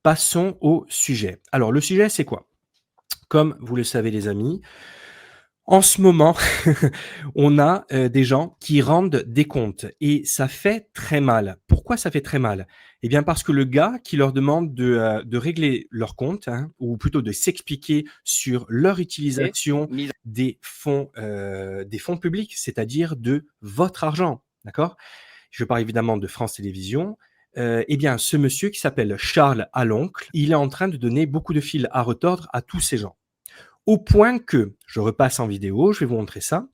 Passons au sujet. Alors le sujet, c'est quoi? Comme vous le savez les amis, en ce moment, on a, des gens qui rendent des comptes et ça fait très mal. Pourquoi ça fait très mal? Eh bien parce que le gars qui leur demande de régler leur compte, hein, ou plutôt de s'expliquer sur leur Et utilisation mise des fonds publics, c'est-à-dire de votre argent, d'accord? Je parle évidemment de France Télévisions. Eh bien ce monsieur qui s'appelle Charles Aloncle, il est en train de donner beaucoup de fil à retordre à tous ces gens. Au point que, je repasse en vidéo, je vais vous montrer ça.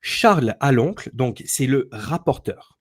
Charles Aloncle, donc c'est le rapporteur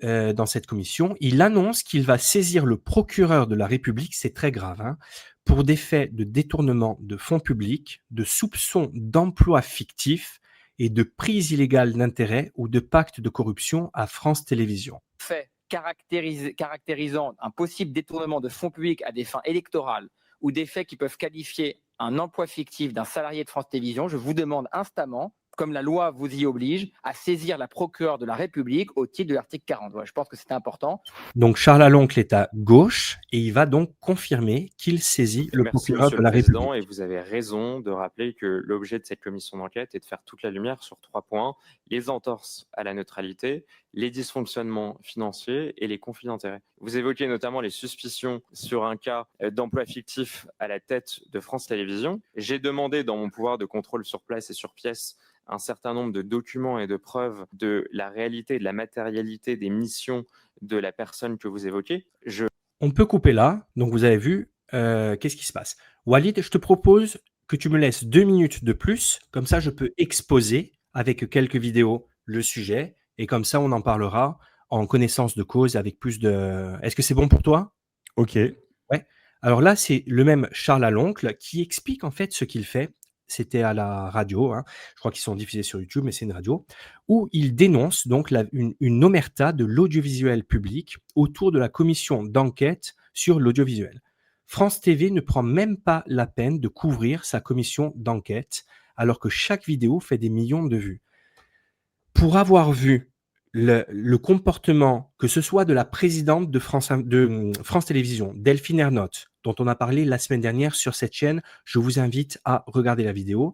dans cette commission, il annonce qu'il va saisir le procureur de la République, c'est très grave, hein, pour des faits de détournement de fonds publics, de soupçons d'emploi fictif et de prise illégale d'intérêt ou de pacte de corruption à France Télévisions. fait caractérisant un possible détournement de fonds publics à des fins électorales ou des faits qui peuvent qualifier un emploi fictif d'un salarié de France Télévisions, je vous demande instamment, comme la loi vous y oblige, à saisir la procureure de la République au titre de l'article 40. Voilà, je pense que c'est important. Donc Charles Aloncle est à gauche et il va donc confirmer qu'il saisit le Merci, procureur Monsieur de le la Président, et République. vous avez raison de rappeler que l'objet de cette commission d'enquête est de faire toute la lumière sur 3 points: les entorses à la neutralité, les dysfonctionnements financiers et les conflits d'intérêts. Vous évoquez notamment les suspicions sur un cas d'emploi fictif à la tête de France Télévisions. J'ai demandé dans mon pouvoir de contrôle sur place et sur pièce un certain nombre de documents et de preuves de la réalité et de la matérialité des missions de la personne que vous évoquez. On peut couper là, donc vous avez vu, qu'est-ce qui se passe? Walid, je te propose que tu me laisses 2 minutes de plus, comme ça je peux exposer avec quelques vidéos le sujet et comme ça on en parlera en connaissance de cause avec plus de est-ce que c'est bon pour toi? OK. Ouais. Alors là, c'est le même Charles Aloncle qui explique en fait ce qu'il fait. C'était à la radio, hein. Je crois qu'ils sont diffusés sur YouTube, mais c'est une radio, où il dénonce donc une omerta de l'audiovisuel public autour de la commission d'enquête sur l'audiovisuel. France TV ne prend même pas la peine de couvrir sa commission d'enquête, alors que chaque vidéo fait des millions de vues. Pour avoir vu le comportement, que ce soit de la présidente de France Télévisions, Delphine Ernotte, dont on a parlé la semaine dernière sur cette chaîne, je vous invite à regarder la vidéo.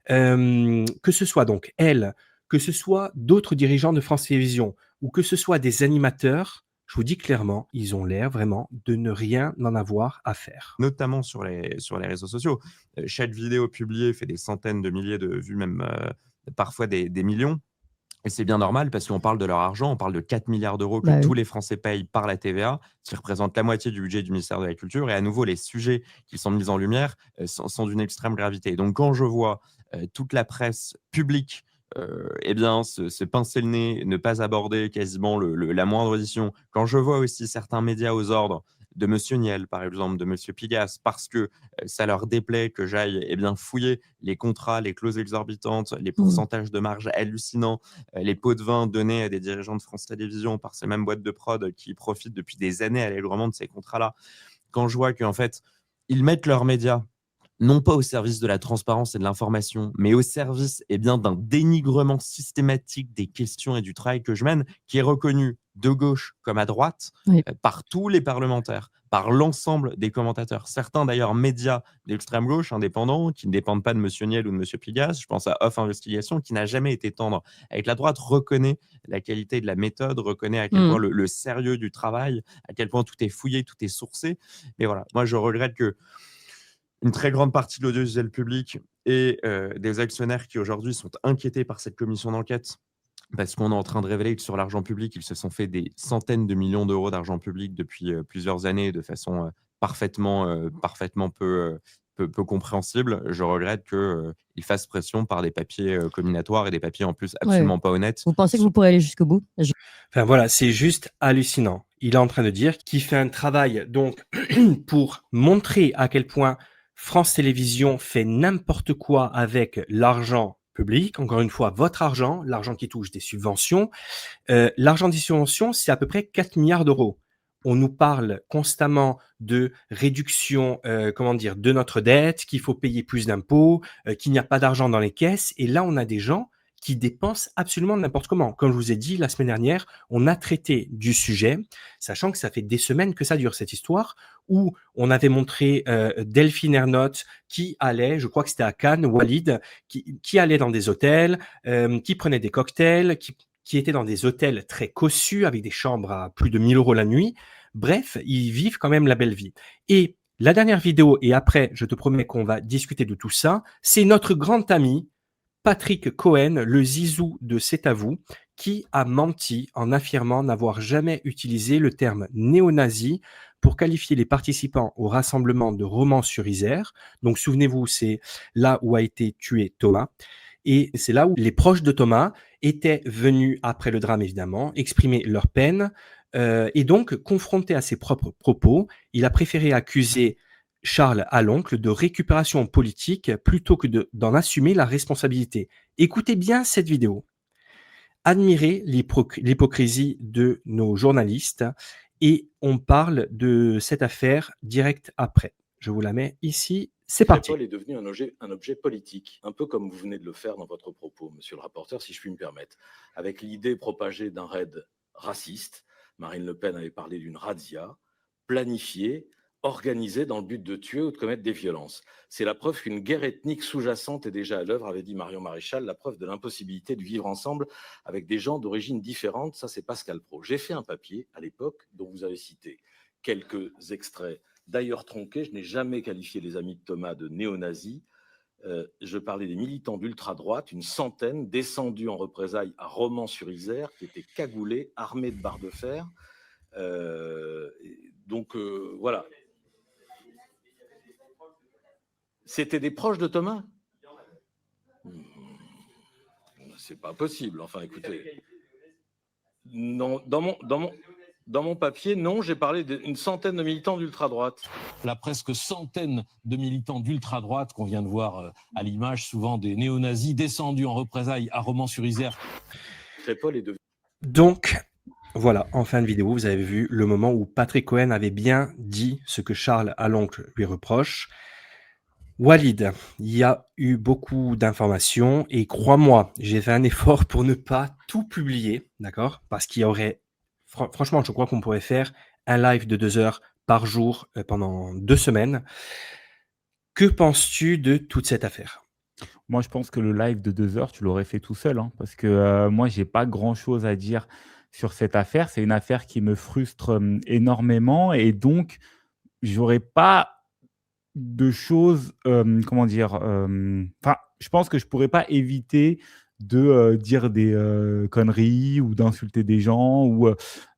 Que ce soit donc elle, que ce soit d'autres dirigeants de France Télévisions ou que ce soit des animateurs, je vous dis clairement, ils ont l'air vraiment de ne rien en avoir à faire. Notamment sur les réseaux sociaux. Chaque vidéo publiée fait des centaines de milliers de vues, même parfois des millions. Et c'est bien normal parce qu'on parle de leur argent, on parle de 4 milliards d'euros que tous les Français payent par la TVA, qui représente la moitié du budget du ministère de la Culture. Et à nouveau, les sujets qui sont mis en lumière sont d'une extrême gravité. Donc quand je vois toute la presse publique eh bien, se pincer le nez, ne pas aborder quasiment la moindre audition, quand je vois aussi certains médias aux ordres de Monsieur Niel, par exemple, de Monsieur Pigasse, parce que ça leur déplaît que j'aille fouiller les contrats, les clauses exorbitantes, les pourcentages de marge hallucinants, les pots de vin donnés à des dirigeants de France Télévisions par ces mêmes boîtes de prod qui profitent depuis des années allègrement de ces contrats-là. Quand je vois qu'en fait, ils mettent leurs médias non pas au service de la transparence et de l'information, mais au service d'un dénigrement systématique des questions et du travail que je mène, qui est reconnu de gauche comme à droite par tous les parlementaires, par l'ensemble des commentateurs. Certains d'ailleurs médias d'extrême gauche indépendants qui ne dépendent pas de M. Niel ou de M. Pigasse, je pense à Off Investigation, qui n'a jamais été tendre avec la droite, reconnaît la qualité de la méthode, reconnaît à quel point le sérieux du travail, à quel point tout est fouillé, tout est sourcé. Mais voilà, moi je regrette que une très grande partie de l'audiovisuel public et des actionnaires qui aujourd'hui sont inquiétés par cette commission d'enquête parce qu'on est en train de révéler que sur l'argent public, ils se sont fait des centaines de millions d'euros d'argent public depuis plusieurs années de façon parfaitement peu compréhensible. Je regrette qu'ils fassent pression par des papiers comminatoires et des papiers en plus absolument pas honnêtes. Vous pensez que vous pourrez aller jusqu'au bout? Enfin voilà, c'est juste hallucinant. Il est en train de dire qu'il fait un travail donc pour montrer à quel point France Télévisions fait n'importe quoi avec l'argent public. Encore une fois, votre argent, l'argent qui touche des subventions. L'argent des subventions, c'est à peu près 4 milliards d'euros. On nous parle constamment de réduction, de notre dette, qu'il faut payer plus d'impôts, qu'il n'y a pas d'argent dans les caisses. Et là, on a des gens qui dépensent absolument n'importe comment. Comme je vous ai dit la semaine dernière, on a traité du sujet, sachant que ça fait des semaines que ça dure cette histoire, où on avait montré Delphine Ernotte qui allait, je crois que c'était à Cannes, Walid, qui allait dans des hôtels, qui prenait des cocktails, qui était dans des hôtels très cossus, avec des chambres à plus de 1 000 € la nuit. Bref, ils vivent quand même la belle vie. Et la dernière vidéo, et après, je te promets qu'on va discuter de tout ça, c'est notre grand ami, Patrick Cohen, le zizou de C'est à vous, qui a menti en affirmant n'avoir jamais utilisé le terme néo-nazi pour qualifier les participants au rassemblement de Romans-sur-Isère. Donc souvenez-vous, c'est là où a été tué Thomas. Et c'est là où les proches de Thomas étaient venus, après le drame évidemment, exprimer leur peine. Et donc, confronté à ses propres propos, il a préféré accuser Charles Aloncle de récupération politique plutôt que d'en assumer la responsabilité. Écoutez bien cette vidéo. Admirez l'hypocrisie de nos journalistes et on parle de cette affaire direct après. Je vous la mets ici. C'est parti. Paul est devenu un objet politique, un peu comme vous venez de le faire dans votre propos, monsieur le rapporteur, si je puis me permettre, avec l'idée propagée d'un raid raciste. Marine Le Pen avait parlé d'une razzia planifiée, organisée dans le but de tuer ou de commettre des violences. C'est la preuve qu'une guerre ethnique sous-jacente est déjà à l'œuvre, avait dit Marion Maréchal, la preuve de l'impossibilité de vivre ensemble avec des gens d'origine différente. Ça, c'est Pascal Praud. J'ai fait un papier à l'époque dont vous avez cité quelques extraits, d'ailleurs tronqués. Je n'ai jamais qualifié les amis de Thomas de néo-nazis. Je parlais des militants d'ultra-droite, une centaine descendus en représailles à Romans-sur-Isère, qui étaient cagoulés, armés de barres de fer. Voilà. C'était des proches de Thomas ? C'est pas possible. Enfin, écoutez. Non, dans mon papier, non, j'ai parlé d'une centaine de militants d'ultra-droite. La presque centaine de militants d'ultra-droite qu'on vient de voir à l'image, souvent des néo-nazis descendus en représailles à Romans-sur-Isère. Crépol est devenu... Donc, voilà, en fin de vidéo, vous avez vu le moment où Patrick Cohen avait bien dit ce que Charles Aloncle lui reproche. Walid, il y a eu beaucoup d'informations et crois-moi, j'ai fait un effort pour ne pas tout publier, d'accord ? Parce qu'il y aurait, franchement, je crois qu'on pourrait faire un live de 2 heures par jour pendant 2 semaines. Que penses-tu de toute cette affaire ? Moi, je pense que le live de 2 heures, tu l'aurais fait tout seul, hein, parce que moi, j'ai pas grand-chose à dire sur cette affaire. C'est une affaire qui me frustre énormément et donc, j'aurais pas de choses, comment dire, enfin, je pense que je pourrais pas éviter de dire des conneries ou d'insulter des gens ou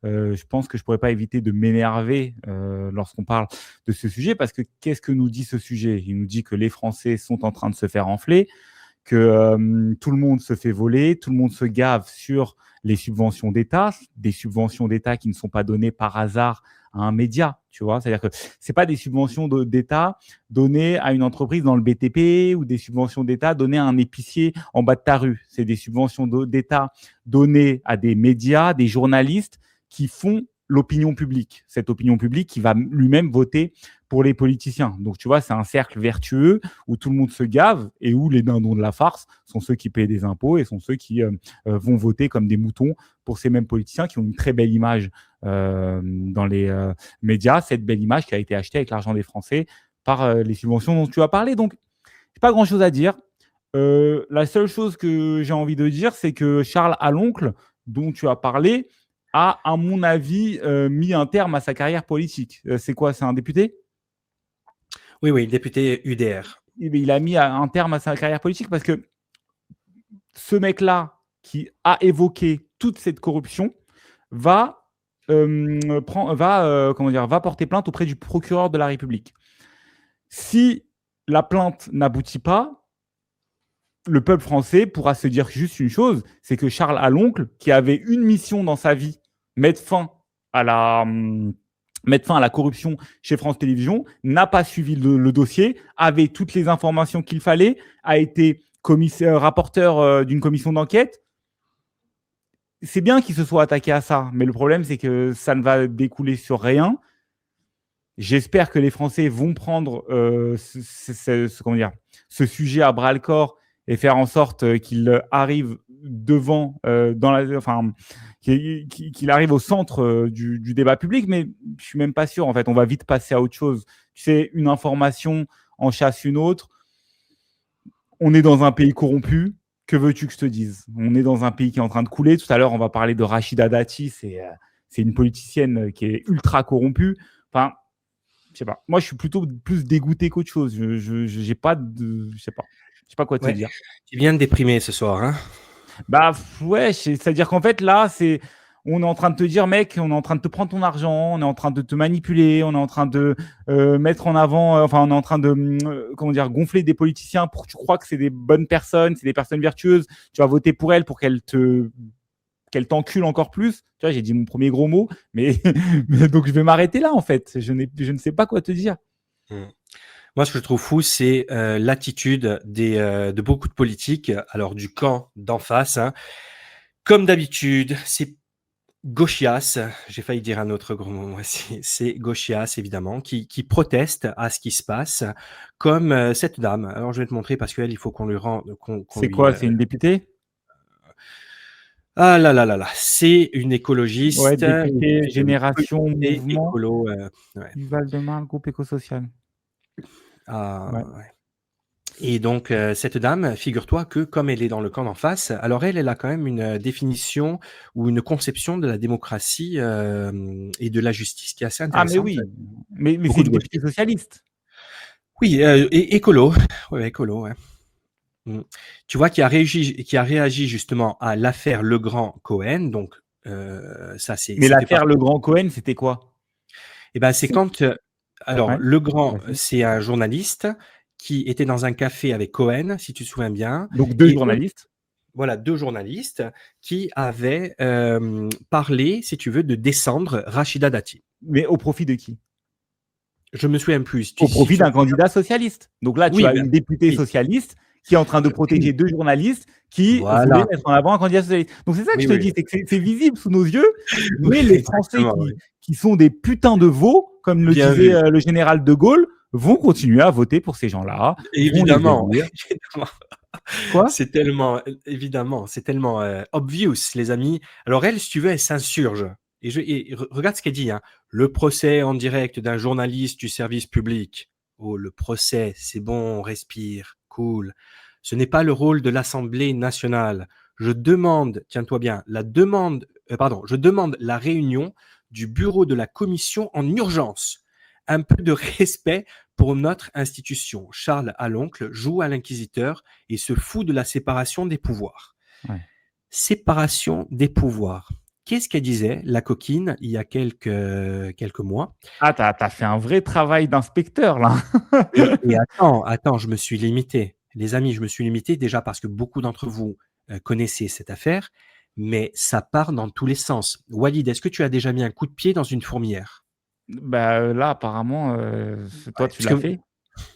je pense que je pourrais pas éviter de m'énerver lorsqu'on parle de ce sujet parce que qu'est-ce que nous dit ce sujet ? Il nous dit que les Français sont en train de se faire enfler, que tout le monde se fait voler, tout le monde se gave sur les subventions d'État, des subventions d'État qui ne sont pas données par hasard à un média, tu vois. C'est-à-dire que c'est pas des subventions d'État données à une entreprise dans le BTP ou des subventions d'État données à un épicier en bas de ta rue. C'est des subventions d'État données à des médias, des journalistes qui font l'opinion publique. Cette opinion publique qui va lui-même voter pour les politiciens. Donc, tu vois, c'est un cercle vertueux où tout le monde se gave et où les dindons de la farce sont ceux qui payent des impôts et sont ceux qui vont voter comme des moutons pour ces mêmes politiciens qui ont une très belle image dans les médias. Cette belle image qui a été achetée avec l'argent des Français par les subventions dont tu as parlé. Donc, j'ai pas grand-chose à dire. La seule chose que j'ai envie de dire, c'est que Charles Aloncle, dont tu as parlé, a, à mon avis, mis un terme à sa carrière politique. C'est quoi ? C'est un député ? Oui, député UDR. Il a mis un terme à sa carrière politique parce que ce mec-là qui a évoqué toute cette corruption va porter plainte auprès du procureur de la République. Si la plainte n'aboutit pas, le peuple français pourra se dire juste une chose, c'est que Charles Aloncle, qui avait une mission dans sa vie, mettre fin à la corruption chez France Télévisions, n'a pas suivi le dossier, avait toutes les informations qu'il fallait, a été rapporteur d'une commission d'enquête. C'est bien qu'il se soit attaqué à ça, mais le problème, c'est que ça ne va découler sur rien. J'espère que les Français vont prendre ce sujet à bras-le-corps et faire en sorte qu'il arrive devant, qu'il arrive au centre du débat public, mais je suis même pas sûr. En fait, on va vite passer à autre chose. Tu sais, une information en chasse une autre. On est dans un pays corrompu. Que veux-tu que je te dise? On est dans un pays qui est en train de couler. Tout à l'heure, on va parler de Rachida Dati. C'est une politicienne qui est ultra corrompue. Enfin, je sais pas. Moi, je suis plutôt plus dégoûté qu'autre chose. Je sais pas quoi te dire. Tu viens de déprimer ce soir, hein? Bah ouais, c'est-à-dire qu'en fait là, on est en train de te dire, mec, on est en train de te prendre ton argent, on est en train de te manipuler, on est en train de mettre en avant, on est en train de gonfler des politiciens pour que tu crois que c'est des bonnes personnes, c'est des personnes vertueuses. Tu vas voter pour elles pour qu'elles t'enculent encore plus. Tu vois, j'ai dit mon premier gros mot, mais donc je vais m'arrêter là en fait. Je ne sais pas quoi te dire. Moi, ce que je trouve fou, c'est l'attitude de beaucoup de politiques, alors du camp d'en face, hein. Comme d'habitude, c'est gauchias, j'ai failli dire un autre gros mot, c'est gauchias évidemment, qui protestent à ce qui se passe, comme cette dame. Alors je vais te montrer parce qu'elle, il faut qu'on lui rende, C'est quoi? C'est une députée? Ah là là là là, c'est une écologiste, Ouais, députée Génération et Mouvement écolo, ouais. du Val-de-Marne, groupe écosocial. Ah, Ouais. ouais. Et donc, cette dame, figure-toi que comme elle est dans le camp d'en face, alors elle a quand même une définition ou une conception de la démocratie et de la justice qui est assez Ah mais intéressante. oui, mais Beaucoup c'est de une gauche. députée socialiste. Oui, et écolo, ouais, écolo, ouais. Tu vois, qui a réagi justement à l'affaire Legrand-Cohen, donc ça Mais ça fait l'affaire partie. Legrand-Cohen, c'était quoi? Et ben, c'est quand, alors Ouais, Legrand, vas-y. c'est un journaliste qui était dans un café avec Cohen, si tu te souviens bien, Donc 2 et journalistes. voilà, 2 journalistes qui avaient, parlé, si tu veux, de descendre Rachida Dati. Mais au profit de qui? Je me souviens plus. Si Au si profit tu d'un candidat socialiste. Donc là, tu Oui, as ben, une députée oui. socialiste qui est en train de protéger 2 journalistes qui voulaient Voilà. mettre en avant un candidat socialiste. Donc c'est ça que Oui, je te oui. dis, c'est que c'est visible sous nos yeux, Oui, mais les Français exactement, oui. qui sont des putains de veaux, comme le Bien disait vu. le général de Gaulle, vont continuer à voter pour ces gens-là, vont les Évidemment, élire. évidemment. Quoi? C'est tellement, évidemment, c'est tellement, obvious, les amis. Alors elle, si tu veux, elle s'insurge et regarde ce qu'elle dit, hein: «Le procès en direct d'un journaliste du service public». Oh, le procès, c'est bon, on respire, cool. «Ce n'est pas le rôle de l'Assemblée nationale. Je demande», tiens-toi bien, je demande la réunion du bureau de la commission en urgence. Un peu de respect pour notre institution. Charles Haloncle joue à l'inquisiteur et se fout de la séparation des pouvoirs. Ouais. Séparation des pouvoirs. Qu'est-ce qu'elle disait, la coquine, il y a quelques mois? Ah, tu as fait un vrai travail d'inspecteur là. Et attends, je me suis limité. Les amis, je me suis limité déjà parce que beaucoup d'entre vous connaissez cette affaire, mais ça part dans tous les sens. Walid, est-ce que tu as déjà mis un coup de pied dans une fourmilière? Bah, là apparemment, toi Ouais, tu parce l'as que fait?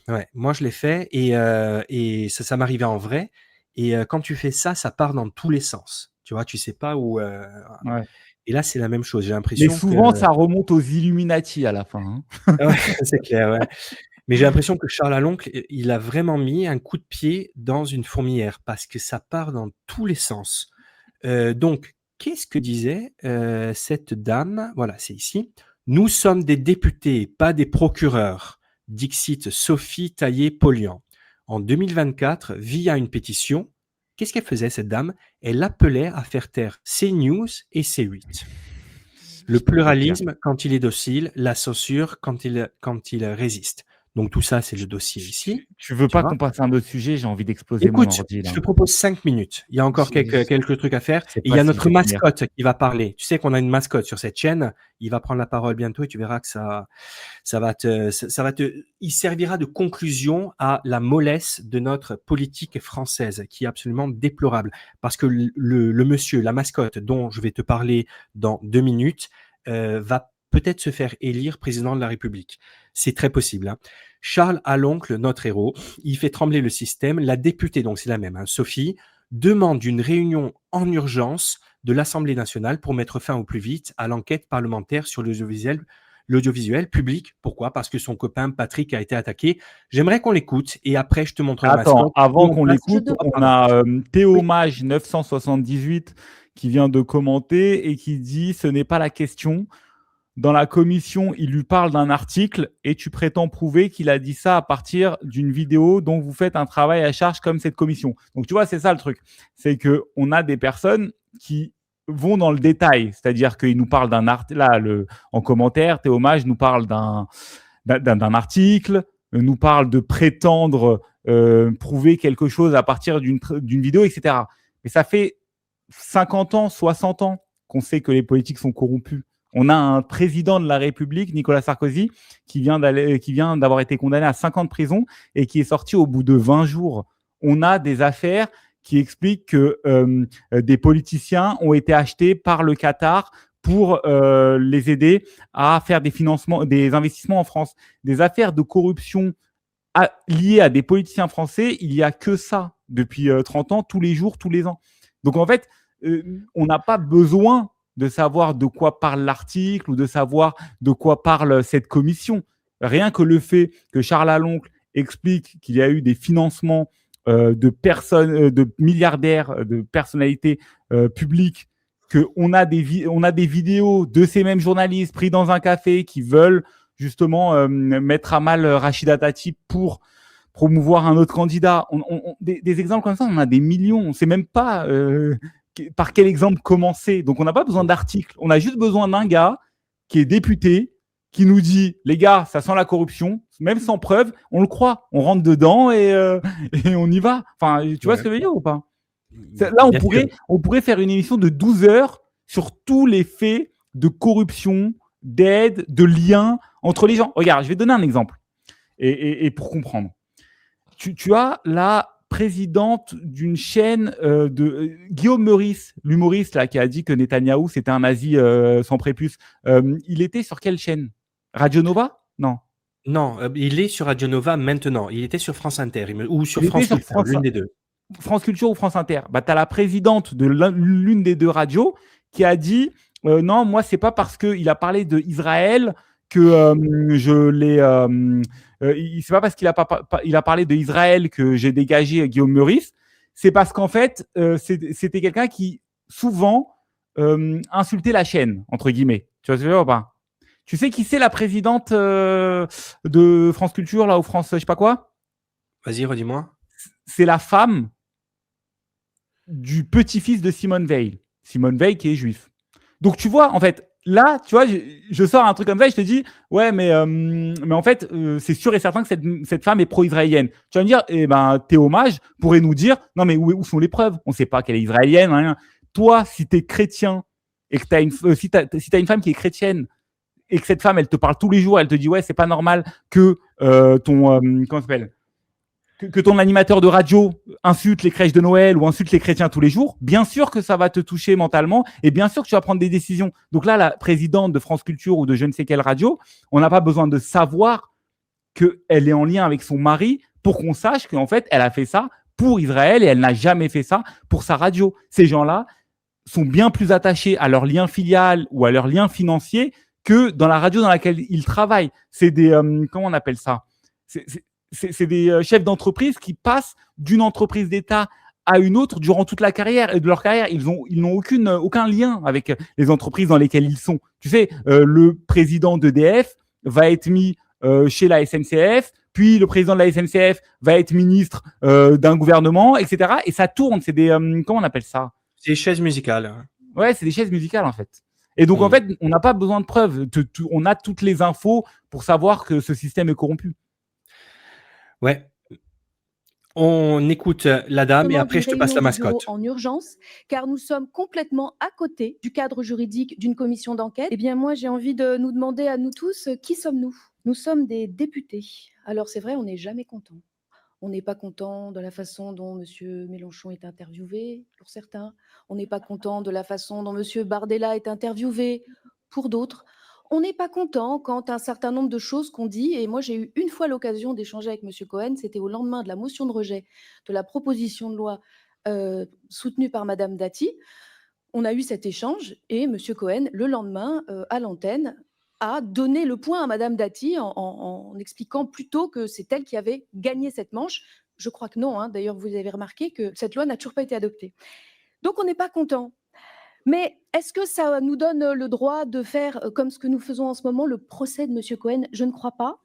ouais, moi je l'ai fait et ça m'arrivait en vrai et quand tu fais ça, ça part dans tous les sens. Tu vois? Tu sais pas où, Ouais. et là, c'est la même chose. J'ai Mais l'impression que souvent ça remonte aux Illuminati à la fin, hein. ouais, c'est clair, ouais. Mais j'ai l'impression que Charles Haloncle, il a vraiment mis un coup de pied dans une fourmilière parce que ça part dans tous les sens. Donc qu'est-ce que disait, cette dame? Voilà, c'est ici. «Nous sommes des députés, pas des procureurs», dixit Sophie Taillé-Polian. En 2024, via une pétition, qu'est-ce qu'elle faisait cette dame? Elle appelait à faire taire CNews et C8. Le Je peux pas te dire. pluralisme quand il est docile, la censure quand il résiste. Donc tout ça, c'est le dossier ici, Tu veux tu pas vois? qu'on passe à un autre sujet? J'ai envie d'exploser mon Écoute, ordi je là. te propose 5 minutes. Il y a encore J'ai quelques trucs à faire je sais et il pas y a si je notre vais tenir. mascotte qui va parler. Tu sais qu'on a une mascotte sur cette chaîne, il va prendre la parole bientôt et tu verras que ça va te il servira de conclusion à la mollesse de notre politique française qui est absolument déplorable. Parce que le monsieur, la mascotte dont je vais te parler dans 2 minutes, va peut-être se faire élire président de la République. C'est très possible, hein. Charles Haloncle, notre héros, il fait trembler le système. La députée, donc c'est la même, hein, Sophie, demande une réunion en urgence de l'Assemblée nationale pour mettre fin au plus vite à l'enquête parlementaire sur l'audiovisuel l'audiovisuel public. Pourquoi? Parce que son copain Patrick a été attaqué. J'aimerais qu'on l'écoute et après je te montrerai la Attends, mascotte. avant Et on qu'on passe l'écoute, Ah, on pardon. a Oui. Théomage 978 qui vient de commenter et qui dit: ce n'est pas la question. Dans la commission, il lui parle d'un article et tu prétends prouver qu'il a dit ça à partir d'une vidéo dont vous faites un travail à charge comme cette commission. Donc, tu vois, c'est ça le truc. C'est qu'on a des personnes qui vont dans le détail. C'est-à-dire qu'ils nous parlent d'un article. Là, en commentaire, Théomage nous parle d'un article, nous parle de prétendre prouver quelque chose à partir d'une vidéo, etc. Mais ça fait 50 ans, 60 ans qu'on sait que les politiques sont corrompus. On a un président de la République, Nicolas Sarkozy, qui vient d'avoir été condamné à 5 ans de prison et qui est sorti au bout de 20 jours. On a des affaires qui expliquent que des politiciens ont été achetés par le Qatar pour les aider à faire des investissements en France. Des affaires de corruption liées à des politiciens français, il n'y a que ça depuis 30 ans, tous les jours, tous les ans. Donc en fait, on n'a pas besoin de savoir de quoi parle l'article ou de savoir de quoi parle cette commission. Rien que le fait que Charles Aloncle explique qu'il y a eu des financements de personnes, de milliardaires, de personnalités publiques, qu'on a des vidéos de ces mêmes journalistes pris dans un café qui veulent justement mettre à mal Rachida Dati pour promouvoir un autre candidat. Des exemples comme ça, on en a des millions. On ne sait même pas par quel exemple commencer. Donc, on n'a pas besoin d'articles. On a juste besoin d'un gars qui est député, qui nous dit, les gars, ça sent la corruption, même sans preuve, on le croit. On rentre dedans et on y va. Enfin, tu vois ce que je veux dire ou pas? Là, on pourrait faire une émission de 12 heures sur tous les faits de corruption, d'aide, de liens entre les gens. Regarde, je vais donner un exemple. Et pour comprendre. Tu as la présidente d'une chaîne de Guillaume Meurice, l'humoriste là, qui a dit que Netanyahou c'était un nazi sans prépuce. Il était sur quelle chaîne? Radio Nova? Non. Non, il est sur Radio Nova maintenant. Il était sur France Inter ou sur France Culture, l'une des deux. France Culture ou France Inter. Bah, tu as la présidente de l'une des deux radios qui a dit non, moi, c'est pas parce qu'il a parlé d'Israël que je l'ai. C'est pas parce qu'il a parlé d'Israël que j'ai dégagé Guillaume Meurice. C'est parce qu'en fait, c'était quelqu'un qui souvent insultait la chaîne, entre guillemets. Tu vois ce que je veux dire ou pas? Tu sais qui c'est la présidente de France Culture, là, ou France, je sais pas quoi? Vas-y, redis-moi. C'est la femme du petit-fils de Simone Veil. Simone Veil qui est juif. Donc, tu vois, en fait, là, tu vois, je sors un truc comme ça et je te dis, ouais, mais en fait, c'est sûr et certain que cette femme est pro-israélienne. Tu vas me dire, eh ben, Théomage pourrait nous dire, non, mais où sont les preuves? On ne sait pas qu'elle est israélienne. Hein. Toi, si tu es chrétien et que si tu as une femme qui est chrétienne et que cette femme, elle te parle tous les jours, elle te dit, ouais, c'est pas normal que comment ça s'appelle? Que ton animateur de radio insulte les crèches de Noël ou insulte les chrétiens tous les jours, bien sûr que ça va te toucher mentalement et bien sûr que tu vas prendre des décisions. Donc là, la présidente de France Culture ou de je ne sais quelle radio, on n'a pas besoin de savoir qu'elle est en lien avec son mari pour qu'on sache qu'en fait, elle a fait ça pour Israël et elle n'a jamais fait ça pour sa radio. Ces gens-là sont bien plus attachés à leur lien filial ou à leur lien financier que dans la radio dans laquelle ils travaillent. C'est des… comment on appelle ça? C'est des chefs d'entreprise qui passent d'une entreprise d'État à une autre durant toute la carrière. Et de leur carrière, ils n'ont aucun lien avec les entreprises dans lesquelles ils sont. Tu sais, le président d'EDF va être mis chez la SNCF, puis le président de la SNCF va être ministre d'un gouvernement, etc. Et ça tourne. C'est des… comment on appelle ça? C'est des chaises musicales. Ouais, c'est des chaises musicales, en fait. Et donc, en fait, on n'a pas besoin de preuves. On a toutes les infos pour savoir que ce système est corrompu. Ouais. On écoute la dame et après je te passe la mascotte. En urgence, car nous sommes complètement à côté du cadre juridique d'une commission d'enquête. Eh bien, moi, j'ai envie de nous demander à nous tous, qui sommes-nous? Nous sommes des députés. Alors, c'est vrai, on n'est jamais content. On n'est pas content de la façon dont M. Mélenchon est interviewé, pour certains. On n'est pas content de la façon dont M. Bardella est interviewé, pour d'autres. On n'est pas content quand un certain nombre de choses qu'on dit, et moi j'ai eu une fois l'occasion d'échanger avec M. Cohen, c'était au lendemain de la motion de rejet de la proposition de loi soutenue par Mme Dati. On a eu cet échange et M. Cohen, le lendemain, à l'antenne, a donné le point à Madame Dati en expliquant plutôt que c'est elle qui avait gagné cette manche. Je crois que non, hein. D'ailleurs, vous avez remarqué que cette loi n'a toujours pas été adoptée. Donc, on n'est pas content. Mais est-ce que ça nous donne le droit de faire, comme ce que nous faisons en ce moment, le procès de M. Cohen? Je ne crois pas.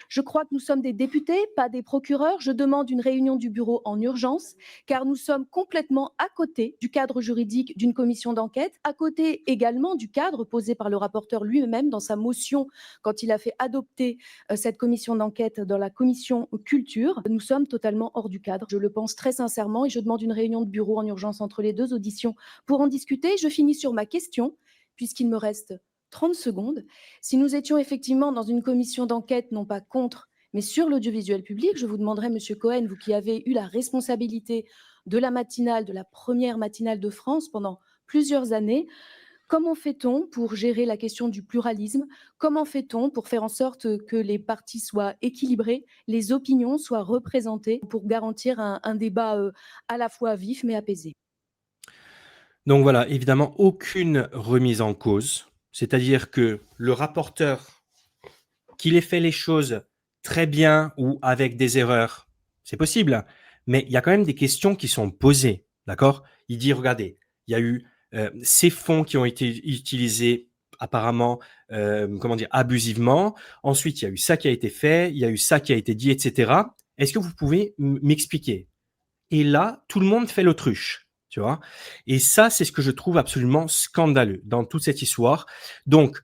Je crois que nous sommes des députés, pas des procureurs. Je demande une réunion du bureau en urgence, car nous sommes complètement à côté du cadre juridique d'une commission d'enquête, à côté également du cadre posé par le rapporteur lui-même dans sa motion quand il a fait adopter cette commission d'enquête dans la commission culture. Nous sommes totalement hors du cadre, je le pense très sincèrement, et je demande une réunion de bureau en urgence entre les deux auditions pour en discuter. Je finis sur ma question, puisqu'il me reste 30 secondes. Si nous étions effectivement dans une commission d'enquête, non pas contre, mais sur l'audiovisuel public, je vous demanderais, Monsieur Cohen, vous qui avez eu la responsabilité de la matinale, de la première matinale de France pendant plusieurs années, comment fait-on pour gérer la question du pluralisme? Comment fait-on pour faire en sorte que les partis soient équilibrés, les opinions soient représentées pour garantir un débat à la fois vif mais apaisé? Donc voilà, évidemment, aucune remise en cause. C'est-à-dire que le rapporteur, qu'il ait fait les choses très bien ou avec des erreurs, c'est possible, mais il y a quand même des questions qui sont posées, d'accord? Il dit, regardez, il y a eu ces fonds qui ont été utilisés apparemment, comment dire, abusivement. Ensuite, il y a eu ça qui a été fait, il y a eu ça qui a été dit, etc. Est-ce que vous pouvez m'expliquer? Et là, tout le monde fait l'autruche, tu vois? Et ça, c'est ce que je trouve absolument scandaleux dans toute cette histoire. Donc,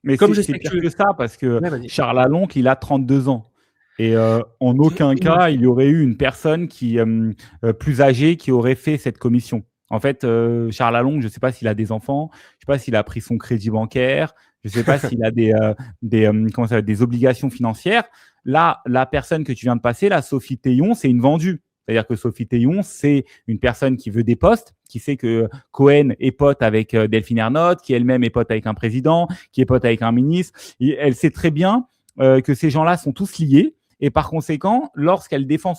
Mais comme je c'est sais pire que que ça parce que ouais, vas-y. Charles Lalonde, il a 32 ans et en aucun cas, il y aurait eu une personne qui plus âgée qui aurait fait cette commission. En fait, Charles Lalonde, je ne sais pas s'il a des enfants, je ne sais pas s'il a pris son crédit bancaire, je ne sais pas s'il a des obligations financières. Là, la personne que tu viens de passer, là, Sophie Théon, c'est une vendue. C'est-à-dire que Sophie Théon, c'est une personne qui veut des postes, qui sait que Cohen est pote avec Delphine Ernotte, qui elle-même est pote avec un président, qui est pote avec un ministre. Et elle sait très bien que ces gens-là sont tous liés. Et par conséquent, lorsqu'elle défend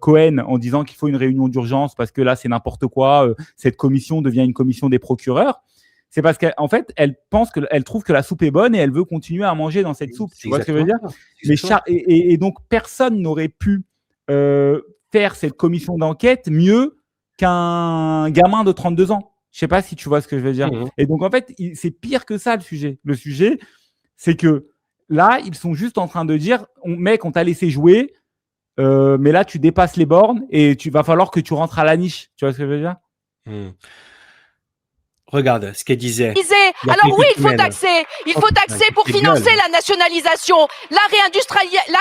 Cohen en disant qu'il faut une réunion d'urgence parce que là, c'est n'importe quoi, cette commission devient une commission des procureurs, c'est parce qu'en fait, elle trouve que la soupe est bonne et elle veut continuer à manger dans cette soupe. Tu vois ce que je veux dire? Et donc, personne n'aurait pu faire cette commission d'enquête mieux qu'un gamin de 32 ans. Je ne sais pas si tu vois ce que je veux dire. Mmh. Et donc, en fait, c'est pire que ça, le sujet. Le sujet, c'est que là, ils sont juste en train de dire, mec, on t'a laissé jouer, mais là, tu dépasses les bornes et tu va falloir que tu rentres à la niche. Tu vois ce que je veux dire? Regarde ce qu'elle disait. Alors oui, il faut taxer pour financer la nationalisation, la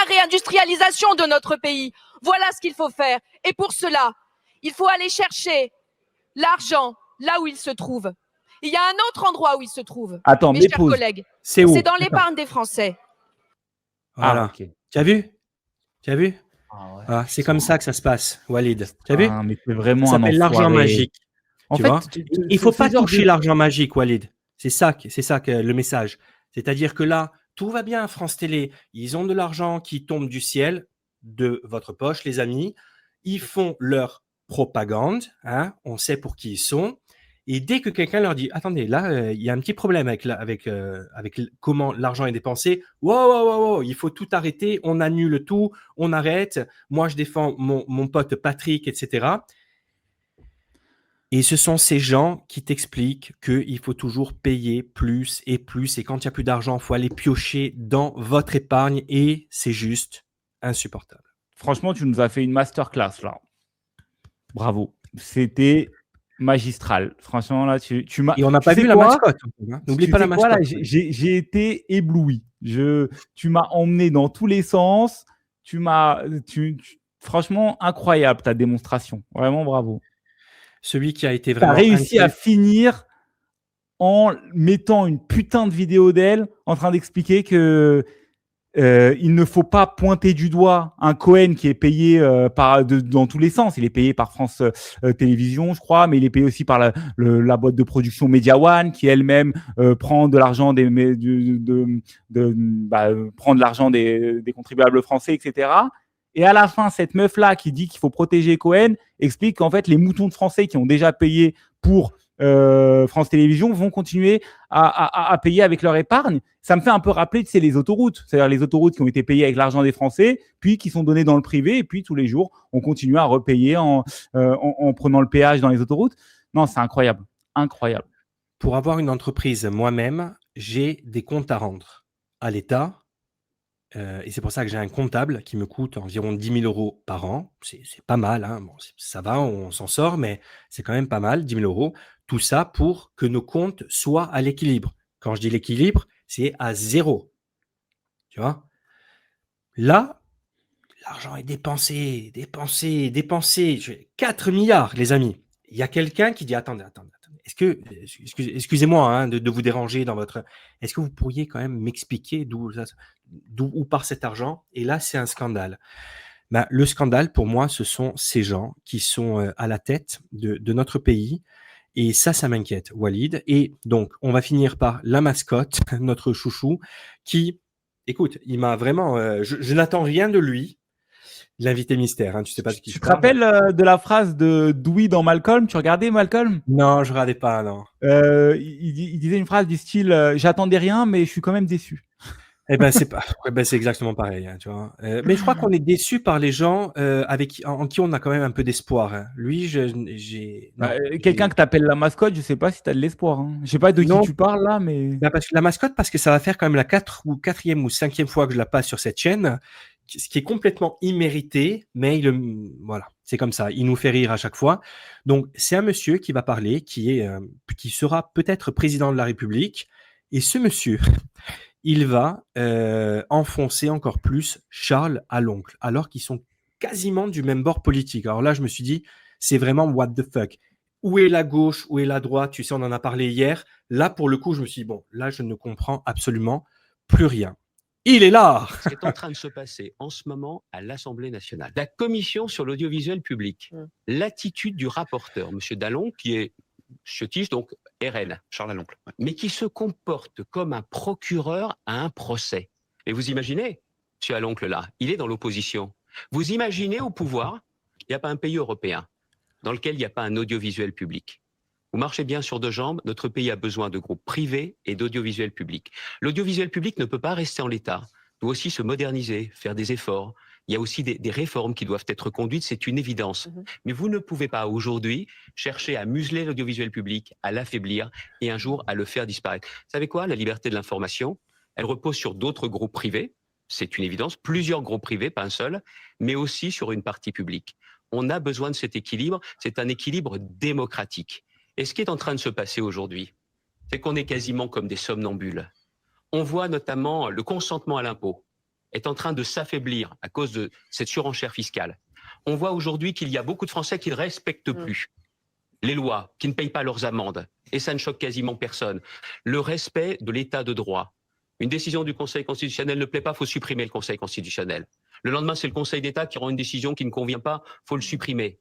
réindustrialisation de notre pays. Voilà ce qu'il faut faire. Et pour cela, il faut aller chercher l'argent là où il se trouve. Il y a un autre endroit où il se trouve. Attends, mes chers pause. collègues. C'est où? C'est dans l'épargne des Français. Voilà. Ah, ok. Tu as vu? Tu as vu? Ah ouais. Voilà, c'est comme ça que ça se passe, Walid. Tu as vu? Ah, mais c'est vraiment Ça un s'appelle l'argent enfoiré. magique. En Tu fait, vois? Il faut pas toucher l'argent magique, Walid. C'est ça que le message. C'est-à-dire que là, tout va bien à France Télé. Ils ont de l'argent qui tombe du ciel, de votre poche, les amis. Ils font leur propagande, hein, on sait pour qui ils sont. Et dès que quelqu'un leur dit, attendez, là, il y a un petit problème avec comment l'argent est dépensé. Wow, il faut tout arrêter, on annule tout, on arrête. Moi, je défends mon pote Patrick, etc. Et ce sont ces gens qui t'expliquent qu'il faut toujours payer plus et plus. Et quand il n'y a plus d'argent, il faut aller piocher dans votre épargne. Et c'est juste insupportable. Franchement, tu nous as fait une masterclass là. Bravo. C'était magistral. Franchement, là, tu m'as. Et on n'a pas vu la mascotte. Hein. N'oublie pas la mascotte. Là, j'ai été ébloui. Tu m'as emmené dans tous les sens. Franchement, incroyable ta démonstration. Vraiment, bravo. Celui qui a été vraiment. Tu as réussi à finir en mettant une putain de vidéo d'elle en train d'expliquer que il ne faut pas pointer du doigt un Cohen qui est payé dans tous les sens. Il est payé par France Télévisions, je crois, mais il est payé aussi par la boîte de production Media One qui elle-même prend de l'argent prend de l'argent des contribuables français, etc. Et à la fin, cette meuf-là qui dit qu'il faut protéger Cohen explique qu'en fait, les moutons de Français qui ont déjà payé pour France Télévisions vont continuer à payer avec leur épargne. Ça me fait un peu rappeler, les autoroutes. C'est-à-dire les autoroutes qui ont été payées avec l'argent des Français, puis qui sont données dans le privé, et puis tous les jours, on continue à repayer en prenant le péage dans les autoroutes. Non, c'est incroyable. Incroyable. Pour avoir une entreprise moi-même, j'ai des comptes à rendre à l'État. Et c'est pour ça que j'ai un comptable qui me coûte environ 10 000 € par an. C'est pas mal, hein. Bon, ça va, on s'en sort, mais c'est quand même pas mal, 10 000 €. Tout ça pour que nos comptes soient à l'équilibre. Quand je dis l'équilibre, c'est à 0. Tu vois? Là, l'argent est dépensé. 4 milliards, les amis. Il y a quelqu'un qui dit attendez. Excusez-moi hein, de vous déranger dans votre. Est-ce que vous pourriez quand même m'expliquer où part cet argent? Et là, c'est un scandale. Le scandale, pour moi, ce sont ces gens qui sont à la tête de notre pays. Et ça m'inquiète, Walid. Et donc, on va finir par la mascotte, notre chouchou, qui, écoute, il m'a vraiment. Je n'attends rien de lui. L'invité mystère, hein, tu sais pas de qui je parle. Tu te rappelles de la phrase de Dewey dans Malcolm? Tu regardais Malcolm? Non, je regardais pas, non. Il disait une phrase du style j'attendais rien, mais je suis quand même déçu. Eh ben c'est exactement pareil, hein, tu vois. Mais je crois qu'on est déçu par les gens en qui on a quand même un peu d'espoir. Hein. Lui, quelqu'un que t'appelles la mascotte, je sais pas si t'as de l'espoir. Hein. Je sais pas de qui tu parles là, mais parce que la mascotte, parce que ça va faire quand même la 4e ou 5e fois que je la passe sur cette chaîne. Ce qui est complètement immérité, mais voilà, c'est comme ça. Il nous fait rire à chaque fois. Donc, c'est un monsieur qui va parler, qui sera peut-être président de la République. Et ce monsieur, il va enfoncer encore plus Charles à l'oncle, alors qu'ils sont quasiment du même bord politique. Alors là, je me suis dit, c'est vraiment what the fuck. Où est la gauche, où est la droite? Tu sais, on en a parlé hier. Là, pour le coup, je me suis dit, bon, là, je ne comprends absolument plus rien. Il est là. Ce qui est en train de se passer en ce moment à l'Assemblée nationale. La commission sur l'audiovisuel public. L'attitude du rapporteur, M. Dallon, qui est Ciotti, donc RN, Charles Aloncle, mais qui se comporte comme un procureur à un procès. Et vous imaginez, M. Aloncle là, il est dans l'opposition. Vous imaginez au pouvoir, il n'y a pas un pays européen dans lequel il n'y a pas un audiovisuel public. Vous marchez bien sur deux jambes, notre pays a besoin de groupes privés et d'audiovisuel public. L'audiovisuel public ne peut pas rester en l'état, doit aussi se moderniser, faire des efforts. Il y a aussi des réformes qui doivent être conduites, c'est une évidence. Mais vous ne pouvez pas aujourd'hui chercher à museler l'audiovisuel public, à l'affaiblir et un jour à le faire disparaître. Vous savez quoi? La liberté de l'information, elle repose sur d'autres groupes privés, c'est une évidence, plusieurs groupes privés, pas un seul, mais aussi sur une partie publique. On a besoin de cet équilibre, c'est un équilibre démocratique. Et ce qui est en train de se passer aujourd'hui, c'est qu'on est quasiment comme des somnambules. On voit notamment le consentement à l'impôt est en train de s'affaiblir à cause de cette surenchère fiscale. On voit aujourd'hui qu'il y a beaucoup de Français qui ne respectent plus les lois, qui ne payent pas leurs amendes. Et ça ne choque quasiment personne. Le respect de l'état de droit. Une décision du Conseil constitutionnel ne plaît pas, il faut supprimer le Conseil constitutionnel. Le lendemain, c'est le Conseil d'État qui rend une décision qui ne convient pas, il faut le supprimer.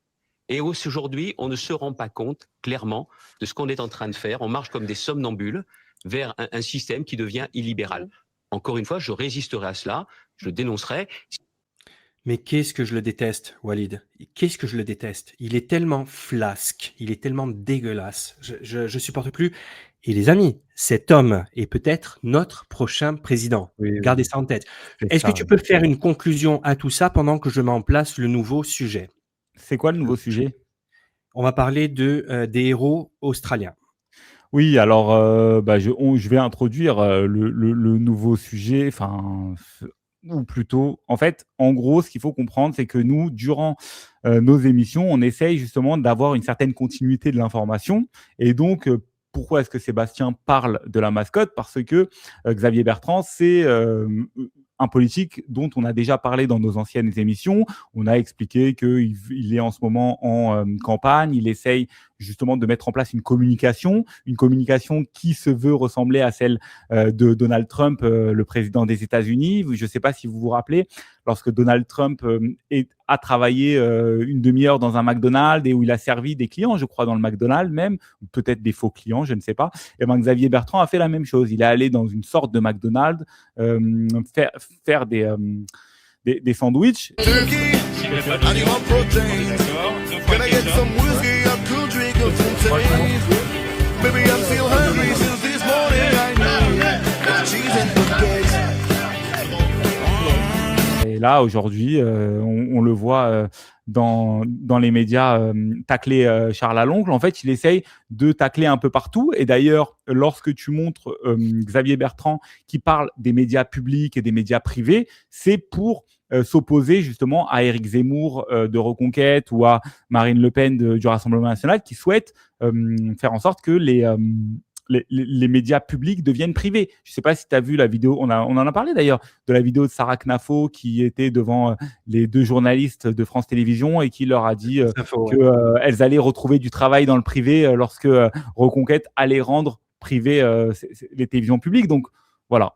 Et aujourd'hui, on ne se rend pas compte clairement de ce qu'on est en train de faire. On marche comme des somnambules vers un système qui devient illibéral. Encore une fois, je résisterai à cela, je le dénoncerai. Mais qu'est-ce que je le déteste, Walid. Qu'est-ce que je le déteste. Il est tellement flasque, il est tellement dégueulasse. Je supporte plus. Et les amis, cet homme est peut-être notre prochain président. Gardez ça en tête. Est-ce que tu peux faire une conclusion à tout ça pendant que je mets en place le nouveau sujet? C'est quoi le nouveau sujet? On va parler des héros australiens. Oui, alors je vais introduire le nouveau sujet, ou plutôt, en fait, en gros, ce qu'il faut comprendre, c'est que nous, durant nos émissions, on essaye justement d'avoir une certaine continuité de l'information. Et donc, pourquoi est-ce que Sébastien parle de la mascotte? Parce que Xavier Bertrand, c'est un politique dont on a déjà parlé dans nos anciennes émissions. On a expliqué qu'il est en ce moment en campagne. Il essaye justement de mettre en place une communication qui se veut ressembler à celle de Donald Trump, le président des États-Unis. Je ne sais pas si vous vous rappelez, lorsque Donald Trump a travaillé une demi-heure dans un McDonald's et où il a servi des clients, je crois, dans le McDonald's même, ou peut-être des faux clients, je ne sais pas. Et bien, Xavier Bertrand a fait la même chose. Il est allé dans une sorte de McDonald's faire des sandwichs. Baby, I'm still hungry since this morning. I know cheese and cookies. Et là, aujourd'hui, on le voit dans les médias tacler Charles Aloncle. En fait, il essaye de tacler un peu partout. Et d'ailleurs, lorsque tu montres Xavier Bertrand qui parle des médias publics et des médias privés, c'est pour s'opposer justement à Éric Zemmour de Reconquête ou à Marine Le Pen du Rassemblement national qui souhaitent faire en sorte que les médias publics deviennent privés. Je ne sais pas si tu as vu la vidéo, on en a parlé d'ailleurs, de la vidéo de Sarah Knafo qui était devant les 2 journalistes de France Télévisions et qui leur a dit qu'elles allaient retrouver du travail dans le privé lorsque Reconquête allait rendre privé les télévisions publiques. Donc voilà.